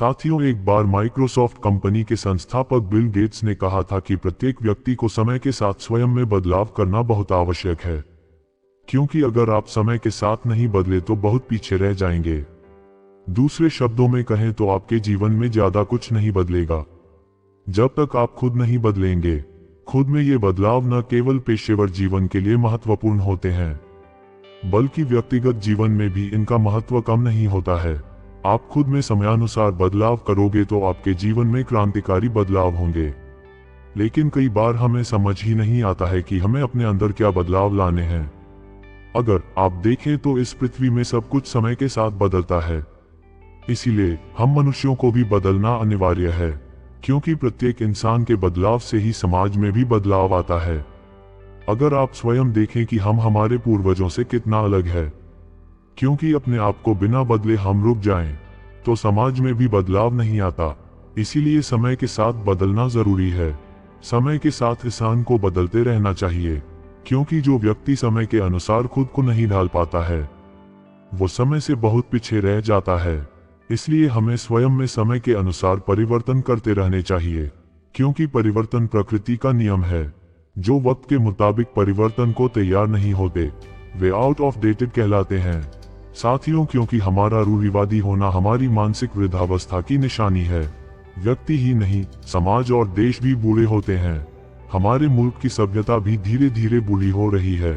साथियों, एक बार Microsoft company के संस्थापक बिल गेट्स ने कहा था कि प्रत्येक व्यक्ति को समय के साथ स्वयं में बदलाव करना बहुत आवश्यक है, क्योंकि अगर आप समय के साथ नहीं बदले तो बहुत पीछे रह जाएंगे। दूसरे शब्दों में कहें तो आपके जीवन में ज्यादा कुछ नहीं बदलेगा जब तक आप खुद नहीं बदलेंगे। खुद में ये बदलाव न केवल पेशेवर जीवन के लिए महत्वपूर्ण होते हैं, बल्कि व्यक्तिगत जीवन में भी इनका महत्व कम नहीं होता है। आप खुद में समयानुसार बदलाव करोगे तो आपके जीवन में क्रांतिकारी बदलाव होंगे। लेकिन कई बार हमें समझ ही नहीं आता है कि हमें अपने अंदर क्या बदलाव लाने हैं। अगर आप देखें तो इस पृथ्वी में सब कुछ समय के साथ बदलता है, इसीलिए हम मनुष्यों को भी बदलना अनिवार्य है, क्योंकि प्रत्येक इंसान के बदलाव से ही समाज में भी बदलाव आता है। अगर आप स्वयं देखें कि हम हमारे पूर्वजों से कितना अलग है, क्योंकि अपने आप को बिना बदले हम रुक जाएं, तो समाज में भी बदलाव नहीं आता। इसीलिए समय के साथ बदलना जरूरी है। समय के साथ इंसान को बदलते रहना चाहिए, क्योंकि जो व्यक्ति समय के अनुसार खुद को नहीं ढाल पाता है, वो समय से बहुत पीछे रह जाता है। इसलिए हमें स्वयं में समय के अनुसार परिवर्तन करते रहने चाहिए, क्योंकि परिवर्तन प्रकृति का नियम है। जो वक्त के मुताबिक परिवर्तन को तैयार नहीं होते, वे आउट ऑफ डेटेड कहलाते हैं। साथियों, क्योंकि हमारा रूढ़िवादी होना हमारी मानसिक वृद्धावस्था की निशानी है। व्यक्ति ही नहीं, समाज और देश भी बूढ़े होते हैं। हमारे मुल्क की सभ्यता भी धीरे धीरे बूढ़ी हो रही है।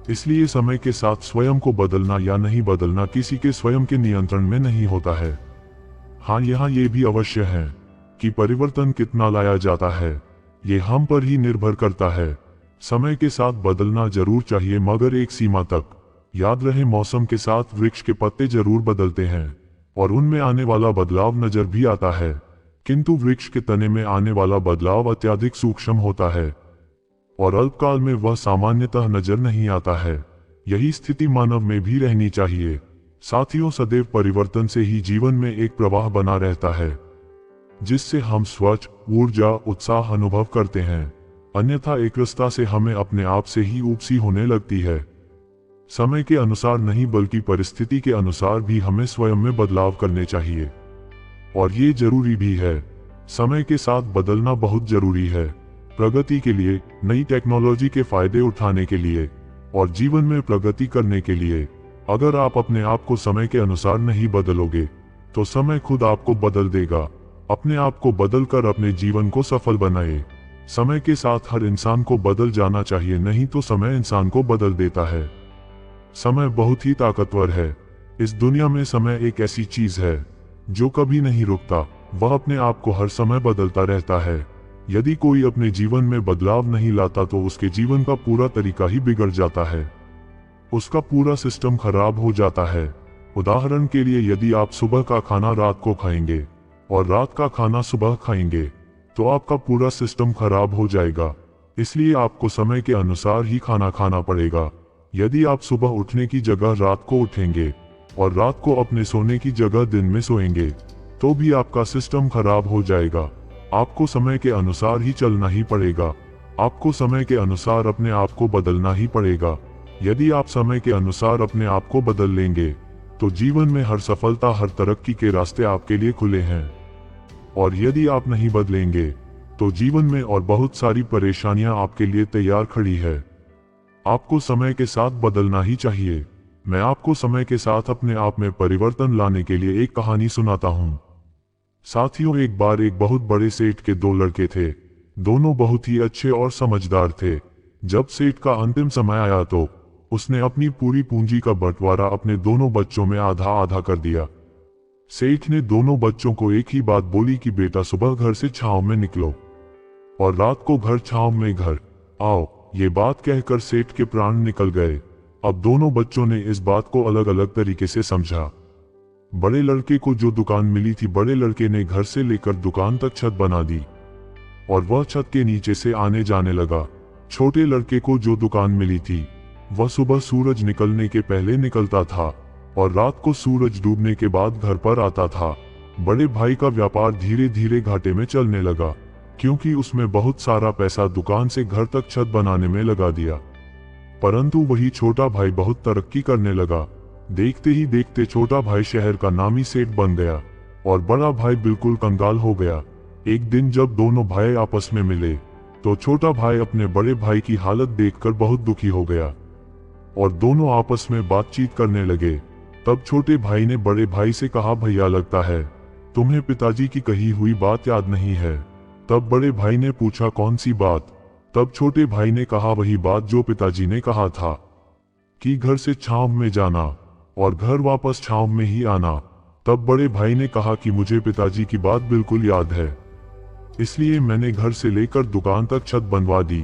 इसलिए समय के साथ स्वयं को बदलना या नहीं बदलना किसी के स्वयं के नियंत्रण में नहीं होता है। हाँ, यहाँ ये भी अवश्य है कि परिवर्तन कितना लाया जाता है, ये हम पर ही निर्भर करता है। समय के साथ बदलना जरूर चाहिए, मगर एक सीमा तक। याद रहे, मौसम के साथ वृक्ष के पत्ते जरूर बदलते हैं और उनमें आने वाला बदलाव नजर भी आता है, किंतु वृक्ष के तने में आने वाला बदलाव अत्यधिक सूक्ष्म होता है और अल्पकाल में वह सामान्यतः नजर नहीं आता है। यही स्थिति मानव में भी रहनी चाहिए। साथियों, सदैव परिवर्तन से ही जीवन में एक प्रवाह बना रहता है, जिससे हम स्वच्छ ऊर्जा उत्साह अनुभव करते हैं। अन्यथा एक रास्ता से हमें अपने आप से ही उपसी होने लगती है। समय के अनुसार नहीं, बल्कि परिस्थिति के अनुसार भी हमें स्वयं में बदलाव करने चाहिए, और ये जरूरी भी है। समय के साथ बदलना बहुत जरूरी है, प्रगति के लिए, नई टेक्नोलॉजी के फायदे उठाने के लिए और जीवन में प्रगति करने के लिए। अगर आप अपने आप को समय के अनुसार नहीं बदलोगे, तो समय खुद आपको बदल देगा। अपने आप को बदलकर अपने जीवन को सफल बनाए। समय के साथ हर इंसान को बदल जाना चाहिए, नहीं तो समय इंसान को बदल देता है। समय बहुत ही ताकतवर है। इस दुनिया में समय एक ऐसी चीज है जो कभी नहीं रुकता। वह अपने आप को हर समय बदलता रहता है। यदि कोई अपने जीवन में बदलाव नहीं लाता तो उसके जीवन का पूरा तरीका ही बिगड़ जाता है, उसका पूरा सिस्टम खराब हो जाता है। उदाहरण के लिए, यदि आप सुबह का खाना रात को खाएंगे और रात का खाना सुबह खाएंगे, तो आपका पूरा सिस्टम खराब हो जाएगा। इसलिए आपको समय के अनुसार ही खाना खाना पड़ेगा। यदि आप सुबह उठने की जगह रात को उठेंगे और रात को अपने सोने की जगह दिन में सोएंगे, तो भी आपका सिस्टम खराब हो जाएगा। आपको समय के अनुसार ही चलना ही पड़ेगा। आपको समय के अनुसार अपने आप को बदलना ही पड़ेगा। यदि आप समय के अनुसार अपने आप को बदल लेंगे, तो जीवन में हर सफलता, हर तरक्की के रास्ते आपके लिए खुले हैं। और यदि आप नहीं बदलेंगे, तो जीवन में और बहुत सारी परेशानियां आपके लिए तैयार खड़ी है। आपको समय के साथ बदलना ही चाहिए। मैं आपको समय के साथ अपने आप में परिवर्तन लाने के लिए एक कहानी सुनाता हूँ। साथियों, एक बार एक बहुत बड़े सेठ के दो लड़के थे। दोनों बहुत ही अच्छे और समझदार थे। जब सेठ का अंतिम समय आया तो उसने अपनी पूरी पूंजी का बंटवारा अपने दोनों बच्चों में आधा आधा कर दिया। सेठ ने दोनों बच्चों को एक ही बात बोली कि बेटा, सुबह घर से छांव में निकलो और रात को घर छांव में घर आओ। ये बात कहकर सेठ के प्राण निकल गए। अब दोनों बच्चों ने इस बात को अलग अलग तरीके से समझा। बड़े लड़के को जो दुकान मिली थी, बड़े लड़के ने घर से लेकर दुकान तक छत बना दी और वह छत के नीचे से आने जाने लगा। छोटे लड़के को जो दुकान मिली थी, वह सुबह सूरज निकलने के पहले निकलता था और रात को सूरज डूबने के बाद घर पर आता था। बड़े भाई का व्यापार धीरे धीरे घाटे में चलने लगा, क्योंकि उसमें बहुत सारा पैसा दुकान से घर तक छत बनाने में लगा दिया। परंतु वही छोटा भाई बहुत तरक्की करने लगा। देखते ही देखते छोटा भाई शहर का नामी सेठ बन गया। और बड़ा भाई बिल्कुल कंगाल हो गया। एक दिन जब दोनों भाई आपस में मिले तो छोटा भाई अपने बड़े भाई की हालत देखकर बहुत दुखी हो गया और दोनों आपस में बातचीत करने लगे। तब छोटे भाई ने बड़े भाई से कहा, भैया लगता है तुम्हें पिताजी की कही हुई बात याद नहीं है। तब बड़े भाई ने पूछा, कौन सी बात? तब छोटे भाई ने कहा, वही बात जो पिताजी ने कहा था कि घर से छांव में जाना और घर वापस छांव में ही आना। तब बड़े भाई ने कहा कि मुझे पिताजी की बात बिल्कुल याद है, इसलिए मैंने घर से लेकर दुकान तक छत बनवा दी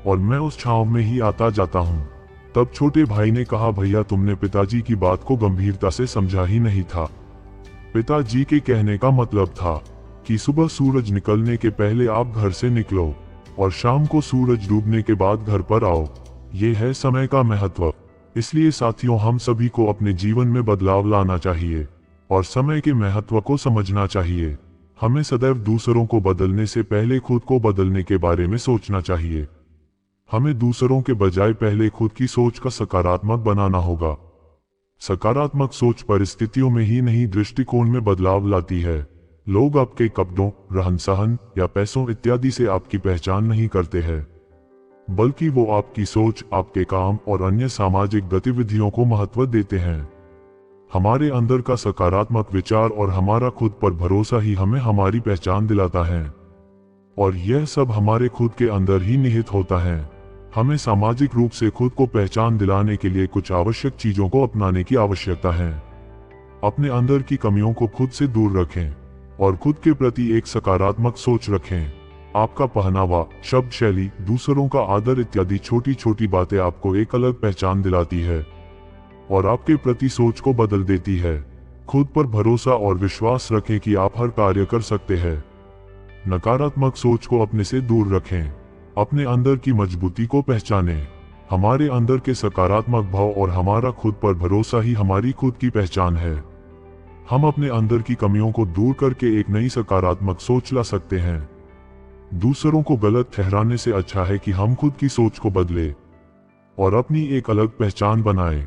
और मैं उस छांव में ही आता जाता हूँ। तब छोटे भाई ने कहा, भैया तुमने पिताजी की बात को गंभीरता से समझा ही नहीं था। पिताजी के कहने का मतलब था कि सुबह सूरज निकलने के पहले आप घर से निकलो और शाम को सूरज डूबने के बाद घर पर आओ। ये है समय का महत्व। इसलिए साथियों, हम सभी को अपने जीवन में बदलाव लाना चाहिए और समय के महत्व को समझना चाहिए। हमें सदैव दूसरों को बदलने से पहले खुद को बदलने के बारे में सोचना चाहिए। हमें दूसरों के बजाय पहले खुद की सोच का सकारात्मक बनाना होगा। सकारात्मक सोच परिस्थितियों में ही नहीं, दृष्टिकोण में बदलाव लाती है। लोग आपके कपड़ों, रहन सहन या पैसों इत्यादि से आपकी पहचान नहीं करते हैं, बल्कि वो आपकी सोच, आपके काम और अन्य सामाजिक गतिविधियों को महत्व देते हैं। हमारे अंदर का सकारात्मक विचार और हमारा खुद पर भरोसा ही हमें हमारी पहचान दिलाता है और यह सब हमारे खुद के अंदर ही निहित होता है। हमें सामाजिक रूप से खुद को पहचान दिलाने के लिए कुछ आवश्यक चीजों को अपनाने की आवश्यकता है। अपने अंदर की कमियों को खुद से दूर रखें और खुद के प्रति एक सकारात्मक सोच रखें। आपका पहनावा, शब्द शैली, दूसरों का आदर इत्यादि छोटी छोटी बातें आपको एक अलग पहचान दिलाती है और आपके प्रति सोच को बदल देती है। खुद पर भरोसा और विश्वास रखें कि आप हर कार्य कर सकते हैं। नकारात्मक सोच को अपने से दूर रखें। अपने अंदर की मजबूती को पहचानें। हमारे अंदर के सकारात्मक भाव और हमारा खुद पर भरोसा ही हमारी खुद की पहचान है। हम अपने अंदर की कमियों को दूर करके एक नई सकारात्मक सोच ला सकते हैं। दूसरों को गलत ठहराने से अच्छा है कि हम खुद की सोच को बदलें और अपनी एक अलग पहचान बनाएं।